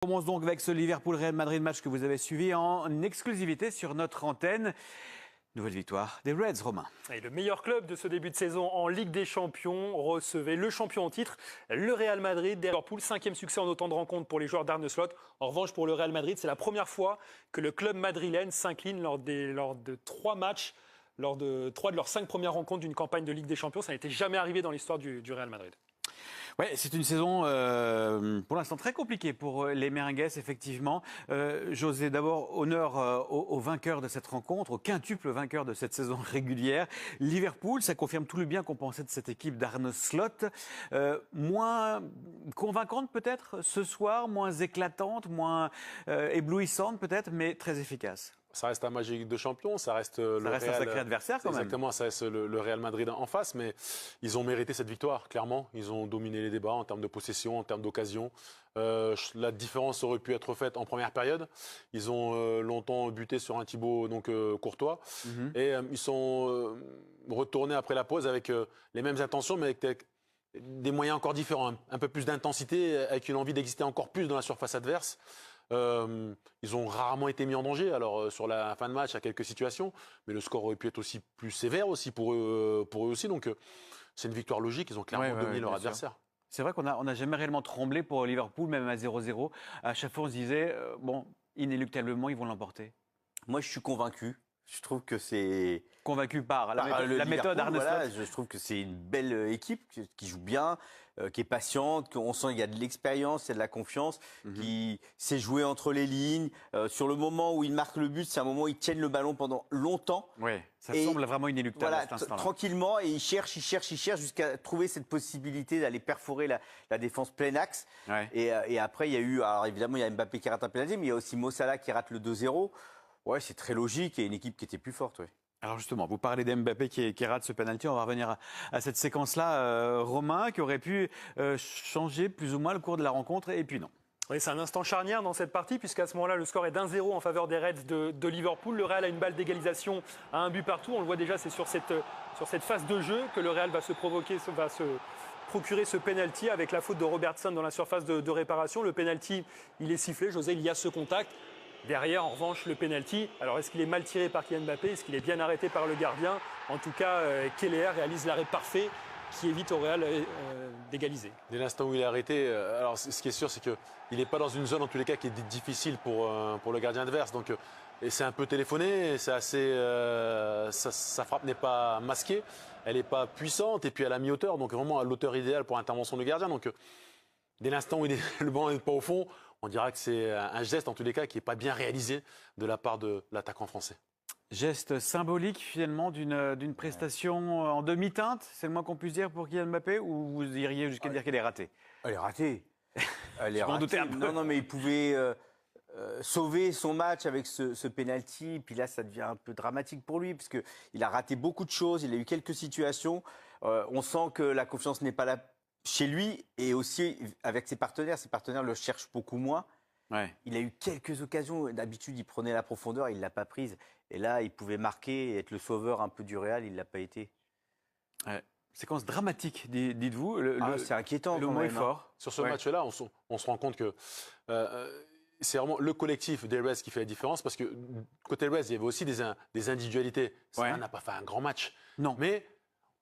On commence donc avec ce Liverpool-Real Madrid, match que vous avez suivi en exclusivité sur notre antenne. Nouvelle victoire des Reds, Romain. Et le meilleur club de ce début de saison en Ligue des Champions recevait le champion en titre, le Real Madrid. Liverpool, 5e succès en autant de rencontres pour les joueurs d'Arne Slot. En revanche, pour le Real Madrid, c'est la première fois que le club madrilène s'incline lors de 3 matchs, lors de 3 de leurs 5 premières rencontres d'une campagne de Ligue des Champions. Ça n'était jamais arrivé dans l'histoire du Real Madrid. Ouais, c'est une saison pour l'instant très compliquée pour les Merengues, effectivement. José, d'abord, honneur au vainqueur de cette rencontre, au quintuple vainqueur de cette saison régulière. Liverpool, ça confirme tout le bien qu'on pensait de cette équipe d'Arne Slot. Moins convaincante peut-être ce soir, moins éclatante, moins éblouissante peut-être, mais très efficace. Ça reste un match de Ligue des Champions, ça reste un sacré adversaire quand même. Exactement, ça reste le Real Madrid en face, mais ils ont mérité cette victoire, clairement. Ils ont dominé les débats en termes de possession, en termes d'occasion. La différence aurait pu être faite en première période. Ils ont longtemps buté sur un Thibaut Courtois. Et ils sont retournés après la pause avec les mêmes intentions, mais avec des moyens encore différents. Un peu plus d'intensité, avec une envie d'exister encore plus dans la surface adverse. Ils ont rarement été mis en danger. Alors sur la fin de match, il y a quelques situations, mais le score aurait pu être aussi plus sévère aussi pour eux aussi. Donc c'est une victoire logique. Ils ont clairement dominé leur adversaire. C'est vrai qu'on n'a jamais réellement tremblé pour Liverpool, même à 0-0. À chaque fois, on se disait, bon, inéluctablement, ils vont l'emporter. Moi, je suis convaincu. Je trouve que c'est... Convaincu par la méthode Arne Slot. Voilà, je trouve que c'est une belle équipe qui joue bien, qui est patiente, qu'on sent qu'il y a de l'expérience, il y a de la confiance, qui sait jouer entre les lignes. Sur le moment où ils marquent le but, c'est un moment où ils tiennent le ballon pendant longtemps. Oui, ça semble vraiment inéluctable voilà, à cet instant-là. Tranquillement, et ils cherchent jusqu'à trouver cette possibilité d'aller perforer la défense plein axe. Ouais. Et après, il y a eu, alors évidemment, il y a Mbappé qui rate un pénalty, mais il y a aussi Mo Salah qui rate le 2-0. Ouais, c'est très logique et une équipe qui était plus forte, oui. Alors justement, vous parlez d'Mbappé qui rate ce penalty. On va revenir à cette séquence-là, Romain, qui aurait pu changer plus ou moins le cours de la rencontre, et puis non. Oui, c'est un instant charnière dans cette partie, puisqu'à ce moment-là, le score est d'1-0 en faveur des Reds de Liverpool. Le Real a une balle d'égalisation à un but partout. On le voit déjà, c'est sur cette phase de jeu que le Real va se procurer ce penalty avec la faute de Robertson dans la surface de réparation. Le penalty, il est sifflé. José, il y a ce contact. Derrière, en revanche, le penalty. Alors, est-ce qu'il est mal tiré par Kylian Mbappé? Est-ce qu'il est bien arrêté par le gardien? En tout cas, Keller réalise l'arrêt parfait qui évite au Real d'égaliser. Dès l'instant où il est arrêté, alors ce qui est sûr, c'est qu'il n'est pas dans une zone, en tous les cas, qui est difficile pour le gardien adverse. Donc, et c'est un peu téléphoné, c'est assez, sa frappe n'est pas masquée, elle n'est pas puissante, et puis elle a mi-hauteur, donc vraiment à l'auteur idéale pour l'intervention du gardien. Donc, dès l'instant où le ballon n'est pas au fond, on dira que c'est un geste, en tous les cas, qui n'est pas bien réalisé de la part de l'attaquant français. Geste symbolique, finalement, d'une prestation en demi-teinte, c'est le moins qu'on puisse dire pour Kylian Mbappé, ou vous iriez jusqu'à dire qu'elle est ratée? Elle est ratée. Elle est Je m'en doutais un peu. Non, mais il pouvait sauver son match avec ce penalty. Puis là, ça devient un peu dramatique pour lui, parce qu'il a raté beaucoup de choses. Il a eu quelques situations. On sent que la confiance n'est pas là chez lui, et aussi avec ses partenaires. Ses partenaires le cherchent beaucoup moins. Ouais. Il a eu quelques occasions. D'habitude, il prenait la profondeur, il ne l'a pas prise. Et là, il pouvait marquer et être le sauveur un peu du Real. Il ne l'a pas été. Ouais. Séquence dramatique, dites-vous. C'est inquiétant. Le mot est fort. Sur ce match-là, on se rend compte que c'est vraiment le collectif des Reds qui fait la différence. Parce que côté Reds, il y avait aussi des individualités. Ça n'a pas fait un grand match. Non. Mais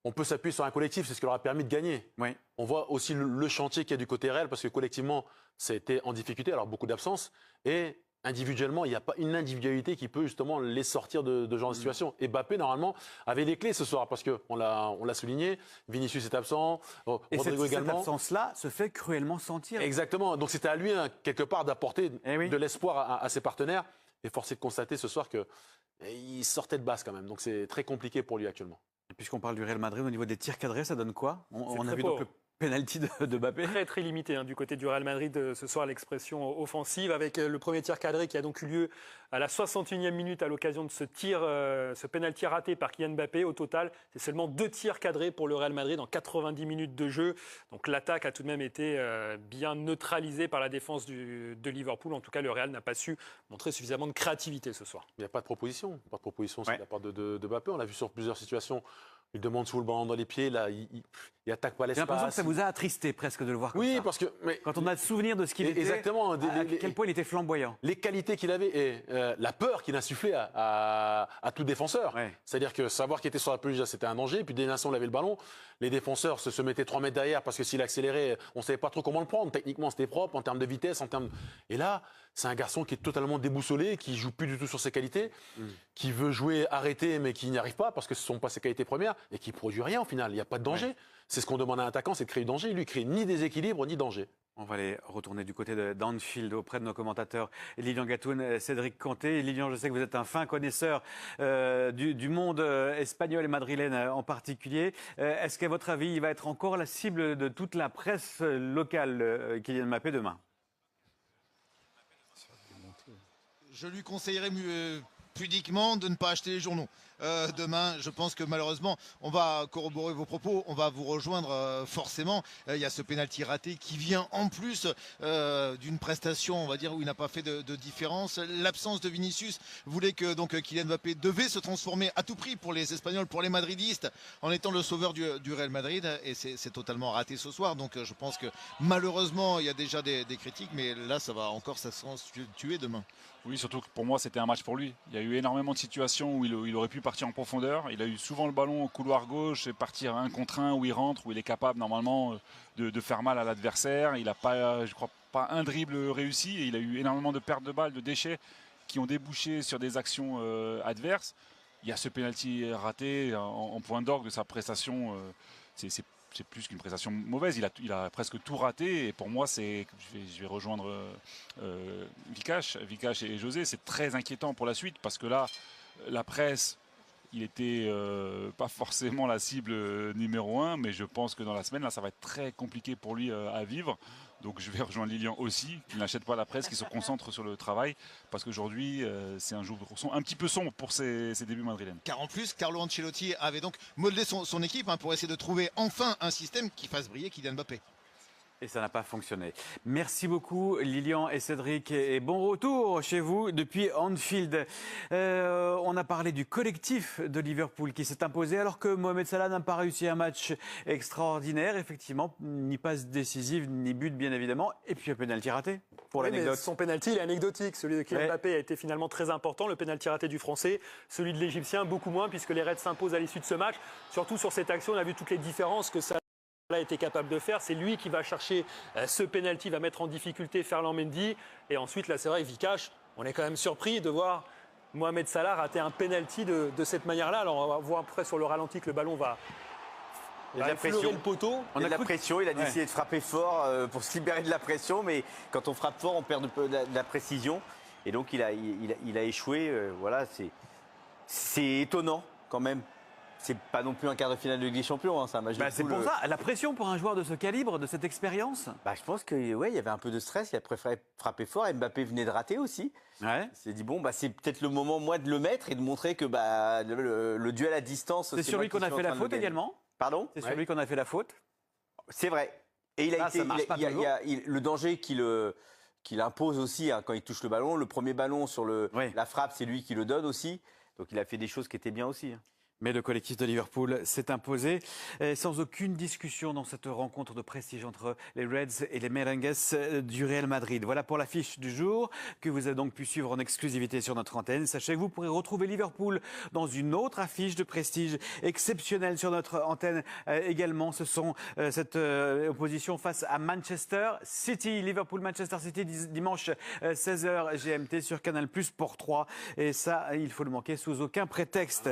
on peut s'appuyer sur un collectif, c'est ce qui leur a permis de gagner. Oui. On voit aussi le chantier qu'il y a du côté Real, parce que collectivement, ça a été en difficulté, alors beaucoup d'absences. Et individuellement, il n'y a pas une individualité qui peut justement les sortir de ce genre de situation. Et Mbappé, normalement, avait les clés ce soir, parce qu'on l'a souligné, Vinicius est absent, Rodrigo également. Cette absence-là se fait cruellement sentir. Exactement. Donc c'était à lui, quelque part, d'apporter de l'espoir à ses partenaires. Et force est de constater ce soir qu'il sortait de base quand même. Donc c'est très compliqué pour lui actuellement. Puisqu'on parle du Real Madrid, au niveau des tirs cadrés, ça donne quoi? On a vu donc le penalty de Mbappé. Très très limité du côté du Real Madrid ce soir, l'expression offensive, avec le premier tir cadré qui a donc eu lieu à la 61e minute à l'occasion de ce penalty raté par Kylian Mbappé. Au total, c'est seulement 2 tirs cadrés pour le Real Madrid en 90 minutes de jeu. Donc l'attaque a tout de même été bien neutralisée par la défense de Liverpool. En tout cas, le Real n'a pas su montrer suffisamment de créativité ce soir. Il n'y a pas de proposition. Pas de proposition de la part de Mbappé. On l'a vu sur plusieurs situations Il demande sous le ballon dans les pieds, là, il attaque pas J'ai l'espace. l'impression que ça vous a attristé presque de le voir comme Oui, ça. parce que... Mais, Quand on a le souvenir de ce qu'il était, exactement, à quel point il était flamboyant. les qualités qu'il avait et la peur qu'il insufflait à tout défenseur. Ouais. C'est-à-dire que savoir qu'il était sur la pelouse, c'était un danger. Puis dès l'instant où il avait le ballon, les défenseurs se mettaient 3 mètres derrière parce que s'il accélérait, on ne savait pas trop comment le prendre. Techniquement, c'était propre en termes de vitesse, en termes... Et là, c'est un garçon qui est totalement déboussolé, qui joue plus du tout sur ses qualités, qui veut jouer arrêté mais qui n'y arrive pas parce que ce ne sont pas ses qualités premières et qui produit rien au final. Il n'y a pas de danger. Ouais. C'est ce qu'on demande à un attaquant, c'est de créer du danger. Lui, il crée ni déséquilibre ni danger. On va aller retourner du côté d'Anfield auprès de nos commentateurs Lilian Gatoun, Cédric Kanté. Lilian, je sais que vous êtes un fin connaisseur du monde espagnol et madrilène en particulier. Est-ce qu'à votre avis, il va être encore la cible de toute la presse locale, Kylian Mbappé, demain? Je lui conseillerais pudiquement de ne pas acheter les journaux. Demain, je pense que malheureusement, on va corroborer vos propos, on va vous rejoindre forcément. Il y a ce pénalty raté qui vient en plus d'une prestation, on va dire, où il n'a pas fait de différence. L'absence de Vinicius voulait que donc Kylian Mbappé devait se transformer à tout prix pour les Espagnols, pour les Madridistes, en étant le sauveur du Real Madrid. Et c'est totalement raté ce soir. Donc je pense que malheureusement, il y a déjà des critiques, mais là, ça va encore s'accentuer demain. Oui, surtout que pour moi, c'était un match pour lui. Il y a eu énormément de situations où il aurait pu partir en profondeur. Il a eu souvent le ballon au couloir gauche et partir 1 contre 1 où il rentre, où il est capable normalement de faire mal à l'adversaire. Il n'a pas, je crois, pas un dribble réussi et il a eu énormément de pertes de balles, de déchets qui ont débouché sur des actions adverses. Il y a ce penalty raté en point d'orgue de sa prestation. C'est plus qu'une prestation mauvaise, il a presque tout raté et pour moi je vais rejoindre Vikash et José, c'est très inquiétant pour la suite parce que là la presse, il était pas forcément la cible numéro 1, mais je pense que dans la semaine là ça va être très compliqué pour lui à vivre. Donc je vais rejoindre Lilian aussi, qui n'achète pas la presse, qui se concentre sur le travail, parce qu'aujourd'hui c'est un jour un petit peu sombre pour ses débuts madrilènes. Car en plus, Carlo Ancelotti avait donc modelé son équipe pour essayer de trouver enfin un système qui fasse briller Kylian Mbappé. Et ça n'a pas fonctionné. Merci beaucoup Lilian et Cédric et bon retour chez vous depuis Anfield. On a parlé du collectif de Liverpool qui s'est imposé alors que Mohamed Salah n'a pas réussi un match extraordinaire. Effectivement, ni passe décisive, ni but bien évidemment. Et puis un pénalty raté pour l'anecdote. Son pénalty, il est anecdotique. Celui de Kylian Mbappé a été finalement très important. Le pénalty raté du Français, celui de l'Égyptien beaucoup moins puisque les Reds s'imposent à l'issue de ce match. Surtout sur cette action, on a vu toutes les différences que ça a été capable de faire. C'est lui qui va chercher ce penalty, va mettre en difficulté Ferland Mendy. Et ensuite, là, c'est vrai, Vikash, on est quand même surpris de voir Mohamed Salah rater un penalty de cette manière-là. Alors, on va voir après sur le ralenti que le ballon va effleurer le poteau. Il y a de la pression, il a décidé de frapper fort pour se libérer de la pression, mais quand on frappe fort, on perd de la précision. Et donc, il a échoué. Voilà, c'est étonnant quand même. C'est pas non plus un quart de finale de Ligue des Champions, c'est un match de poule. C'est pour ça, la pression pour un joueur de ce calibre, de cette expérience. Je pense qu'il y avait un peu de stress, il a préféré frapper fort. Mbappé venait de rater aussi. Ouais. Il s'est dit c'est peut-être le moment moi de le mettre et de montrer que le duel à distance. C'est sur lui qu'on a fait la faute également. Pardon ? C'est sur lui qu'on a fait la faute. C'est vrai. Et il a été, le danger qu'il impose aussi quand il touche le ballon. Le premier ballon sur la frappe, c'est lui qui le donne aussi. Donc il a fait des choses qui étaient bien aussi. Mais le collectif de Liverpool s'est imposé sans aucune discussion dans cette rencontre de prestige entre les Reds et les Merengues du Real Madrid. Voilà pour l'affiche du jour que vous avez donc pu suivre en exclusivité sur notre antenne. Sachez que vous pourrez retrouver Liverpool dans une autre affiche de prestige exceptionnelle sur notre antenne également. Ce sont cette opposition face à Manchester City. Liverpool-Manchester City dimanche 16h GMT sur Canal+ Sport 3. Et ça, il faut le manquer sous aucun prétexte.